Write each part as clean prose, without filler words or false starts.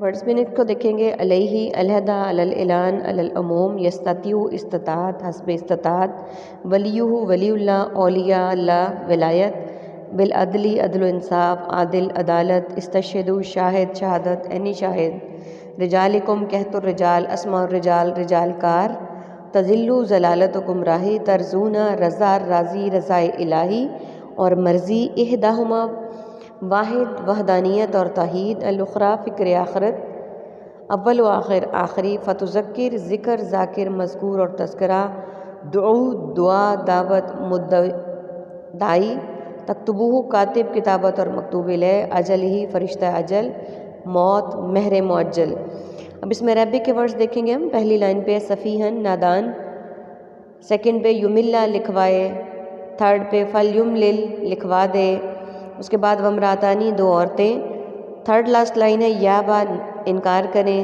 فرض منٹ کو دیکھیں گے. علیہ علیحدہ، علی الاعلان، علی العموم، یستطیع استطاعت، حسب استطاعت، ولیہ ولی اللہ، اولیاء اللہ ولایت، بالعدل عدل و انصاف، عادل عدالت، استشہدوا شاہد شہادت یعنی شاہد، رجالکم کہت الرجال، اسماء الرجال رجال کار، تذلوا ضلالت و گمراہی، ترزون رضا راضی رضائے الہی اور مرضی، احداہما واحد وحدانیت اور توحید، الاخری فکر آخرت، اول و آخر آخری، فتذکر ذکر ذاکر مذکور اور تذکرہ، دعو دعا دعوت مدعی، تکتبوہ کاتب کتابت اور مکتوب الیہ، اجل ہی فرشتہ اجل، موت مہر معجل. اب اس میں عربک کے ورڈز دیکھیں گے ہم. پہلی لائن پہ صفیحن نادان، سیکنڈ پہ یملا لکھوائے، تھرڈ پہ فلیملل لکھوا دے، اس کے بعد ومراتانی دو عورتیں، تھرڈ لاسٹ لائن ہے یا با انکار کریں،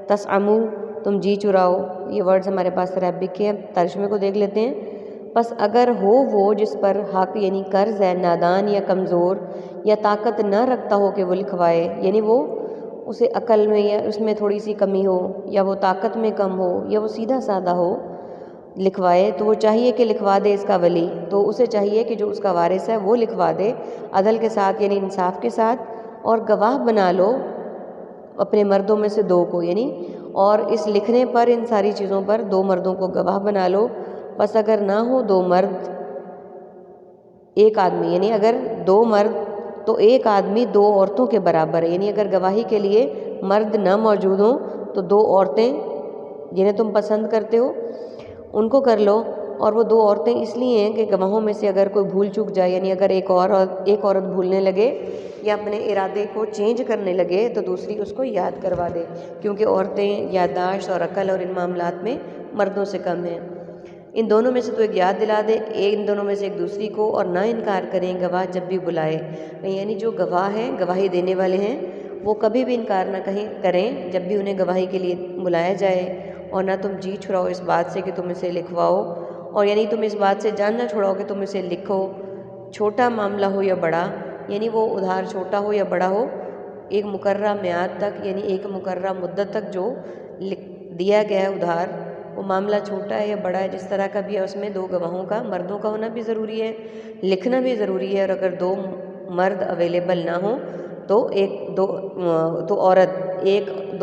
تسعمو تم جی چراؤ. یہ ورڈز ہمارے پاس عربک کے. ترجمے کو دیکھ لیتے ہیں. بس اگر ہو وہ جس پر حق یعنی قرض ہے نادان یا کمزور یا طاقت نہ رکھتا ہو کہ وہ لکھوائے، یعنی وہ اسے عقل میں یا اس میں تھوڑی سی کمی ہو یا وہ طاقت میں کم ہو یا وہ سیدھا سادہ ہو، لکھوائے تو وہ چاہیے کہ لکھوا دے اس کا ولی. تو اسے چاہیے کہ جو اس کا وارث ہے وہ لکھوا دے عدل کے ساتھ یعنی انصاف کے ساتھ، اور گواہ بنا لو اپنے مردوں میں سے دو کو، یعنی اور اس لکھنے پر ان ساری چیزوں پر دو مردوں کو گواہ بنا لو. بس اگر نہ ہو دو مرد ایک آدمی، یعنی اگر دو مرد تو ایک آدمی دو عورتوں کے برابر ہے، یعنی اگر گواہی کے لیے مرد نہ موجود ہوں تو دو عورتیں جنہیں تم پسند کرتے ہو ان کو کر لو. اور وہ دو عورتیں اس لیے ہیں کہ گواہوں میں سے اگر کوئی بھول چوک جائے، یعنی اگر ایک عورت بھولنے لگے یا اپنے ارادے کو چینج کرنے لگے تو دوسری اس کو یاد کروا دے، کیونکہ عورتیں یادداشت اور عقل اور ان معاملات میں مردوں سے کم ہیں. ان دونوں میں سے تو ایک یاد دلا دے، ان دونوں میں سے ایک دوسری کو، اور نہ انکار کریں گواہ جب بھی بلائے. یعنی جو گواہ ہیں گواہی دینے والے ہیں وہ کبھی بھی انکار نہ کریں جب بھی انہیں گواہی کے لیے بلایا جائے، اور نہ تم جی چھڑاؤ اس بات سے کہ تم اسے لکھواؤ، اور یعنی تم اس بات سے جان نہ چھڑاؤ کہ تم اسے لکھو، چھوٹا معاملہ ہو یا بڑا، یعنی وہ ادھار چھوٹا ہو یا بڑا ہو، ایک مقررہ میعاد تک یعنی ایک مقررہ مدت تک جو دیا گیا ہے ادھار، وہ معاملہ چھوٹا ہے یا بڑا ہے جس طرح کا بھی ہے، اس میں دو گواہوں کا مردوں کا ہونا بھی ضروری ہے، لکھنا بھی ضروری ہے. اور اگر دو مرد اویلیبل نہ ہوں تو دو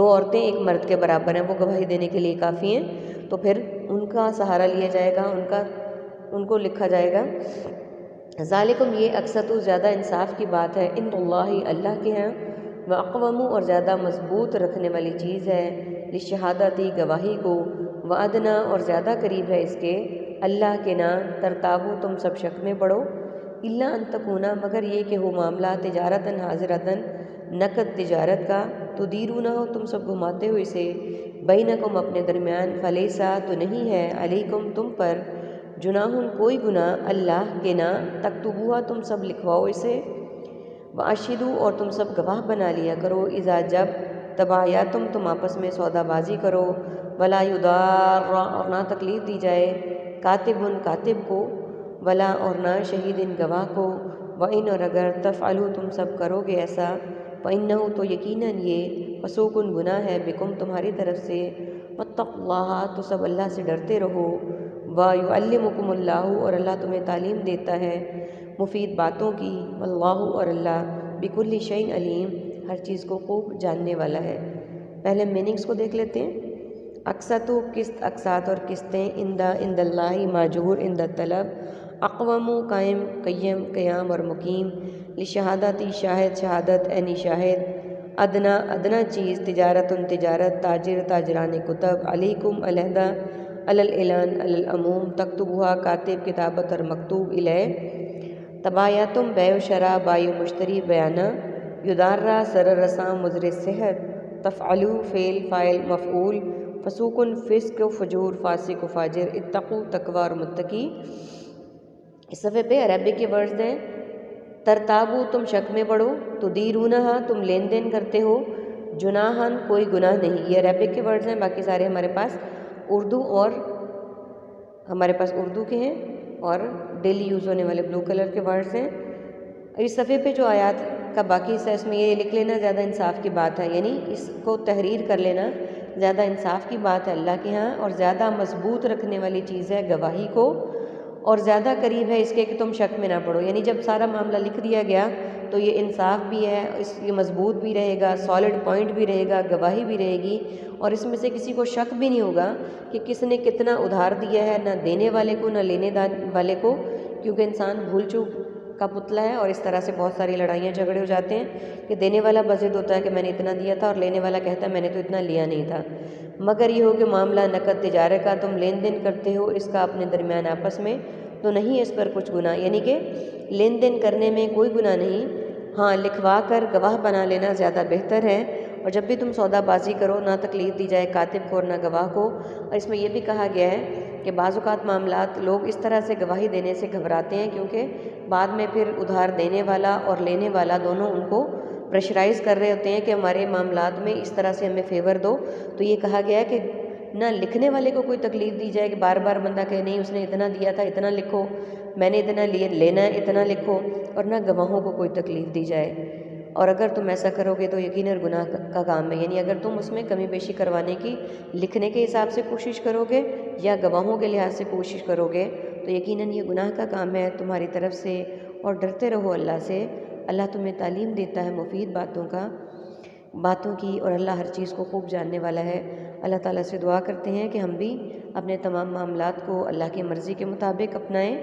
عورتیں ایک مرد کے برابر ہیں، وہ گواہی دینے کے لیے کافی ہیں، تو پھر ان کا سہارا لیا جائے گا، ان کو لکھا جائے گا. ذالکم یہ اقسط و زیادہ انصاف کی بات ہے، ان اللہ اللہ کے ہاں، واقوم اور زیادہ مضبوط رکھنے والی چیز ہے، لشہادتی گواہی کو، وادنا اور زیادہ قریب ہے اس کے، اللہ کے نا ترتابو تم سب شک میں پڑو، الا ان تکونا مگر یہ کہ ہو معاملہ تجارتاً حاضرتاً نقد تجارت کا، تدیرونہ ہو تم سب گھماتے ہو اسے، بینکم اپنے درمیان، فلیسا تو نہیں ہے، علیکم تم پر، جناح کوئی گناہ، اللہ کے نا تکتبوہا تم سب لکھواؤ اسے، واشہدوا اور تم سب گواہ بنا لیا کرو، اذا جب تبایعتم تم آپس میں سودا بازی کرو، ولا یضار اور نہ تکلیف دی جائے، کاتب کو، ولا اور نہ شہید گواہ کو، وَإِنْ اور اگر تفعلوا تم سب کرو گے ایسا، فَإِنَّهُ تو یقیناً یہ فسوق گناہ ہے، بکم تمہاری طرف سے، واتقوا اللہ تو سب اللہ سے ڈرتے رہو، وَيُعَلِّمُكُمُ اللَّهُ اور اللہ تمہیں تعلیم دیتا ہے مفید باتوں کی، واللہ اور اللہ بکل شیء علیم ہر چیز کو خوب جاننے والا ہے. پہلے میننگز کو دیکھ لیتے ہیں. اقسط قسط، اقساط اور قسطیں، عند اللہ ماجور عند طلب، اقوام قائم قیم قیام اور مقیم، لشہادتی شاہد شہادت یعنی شاہد، ادنا ادنا چیز، تجارت تجارت، تاجر تاجران کتب، علیکم علیحدہ، علی الاعلان علی العموم، تکتبوہا کاتب کتابت اور مکتوب الیہ، تبایعتم بیع و شرع بائی و مشتری بیانہ، یدارہ سر رساں مضر صحت، تفعلوا فعل فاعل مفعول، فسوق فسق و فجور فاسق و فاجر، اتقوا تقوی اور متقی. اس صفحے پہ عربک کے ورڈز ہیں، ترتابو تم شک میں پڑو، تدیرونہا تم لین دین کرتے ہو، جناحن کوئی گناہ نہیں. یہ عربک کے ورڈز ہیں، باقی سارے ہمارے پاس اردو کے ہیں اور ڈیلی یوز ہونے والے بلو کلر کے ورڈز ہیں. اس صفحے پہ جو آیات کا باقی حصہ اس میں یہ لکھ لینا زیادہ انصاف کی بات ہے، یعنی اس کو تحریر کر لینا زیادہ انصاف کی بات ہے اللہ کے ہاں، اور زیادہ مضبوط رکھنے والی چیز ہے گواہی کو، اور زیادہ قریب ہے اس کے کہ تم شک میں نہ پڑو۔ یعنی جب سارا معاملہ لکھ دیا گیا تو یہ انصاف بھی ہے، یہ مضبوط بھی رہے گا، سالڈ پوائنٹ بھی رہے گا، گواہی بھی رہے گی، اور اس میں سے کسی کو شک بھی نہیں ہوگا کہ کس نے کتنا ادھار دیا ہے، نہ دینے والے کو نہ لینے والے کو، کیونکہ انسان بھول چوک کا پتلا ہے، اور اس طرح سے بہت ساری لڑائیاں جھگڑے ہو جاتے ہیں کہ دینے والا بضد ہوتا ہے کہ میں نے اتنا دیا تھا، اور لینے والا کہتا ہے میں نے تو اتنا لیا نہیں تھا۔ مگر یہ ہو کہ معاملہ نقد تجارت کا، تم لین دین کرتے ہو اس کا اپنے درمیان آپس میں، تو نہیں اس پر کچھ گناہ، یعنی کہ لین دین کرنے میں کوئی گناہ نہیں، ہاں لکھوا کر گواہ بنا لینا زیادہ بہتر ہے۔ اور جب بھی تم سودا بازی کرو نہ تکلیف دی جائے کاتب کو اور نہ گواہ کو۔ اور اس میں یہ بھی کہا گیا ہے کہ بعض اوقات معاملات لوگ اس طرح سے گواہی دینے سے گھبراتے ہیں کیونکہ بعد میں پھر ادھار دینے والا اور لینے والا دونوں ان کو پریشرائز کر رہے ہوتے ہیں کہ ہمارے معاملات میں اس طرح سے ہمیں فیور دو۔ تو یہ کہا گیا ہے کہ نہ لکھنے والے کو کوئی تکلیف دی جائے کہ بار بار بندہ کہے نہیں اس نے اتنا دیا تھا اتنا لکھو، میں نے اتنا لینا ہے اتنا لکھو، اور نہ گواہوں کو کوئی تکلیف دی جائے۔ اور اگر تم ایسا کرو گے تو یقیناً گناہ کا کام ہے، یعنی اگر تم اس میں کمی بیشی کروانے کی لکھنے کے حساب سے کوشش کرو گے یا گواہوں کے لحاظ سے کوشش کرو گے تو یقیناً یہ گناہ کا کام ہے تمہاری طرف سے۔ اور ڈرتے رہو اللہ سے، اللہ تمہیں تعلیم دیتا ہے مفید باتوں کی، اور اللہ ہر چیز کو خوب جاننے والا ہے۔ اللہ تعالیٰ سے دعا کرتے ہیں کہ ہم بھی اپنے تمام معاملات کو اللہ کی مرضی کے مطابق اپنائیں،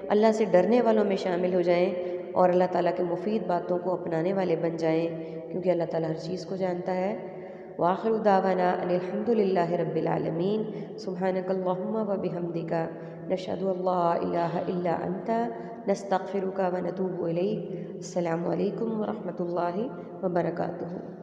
اللہ سے ڈرنے والوں میں شامل ہو جائیں، اور اللہ تعالیٰ کے مفید باتوں کو اپنانے والے بن جائیں، کیونکہ اللہ تعالیٰ ہر چیز کو جانتا ہے۔ وآخر دعوانا ان الحمد للہ رب العالمین، سبحانک اللہم و بحمدک، نشہد ان لا الہ الا انت، نستغفرک و نتوب الیک۔ السلام علیکم ورحمۃ اللہ وبرکاتہ۔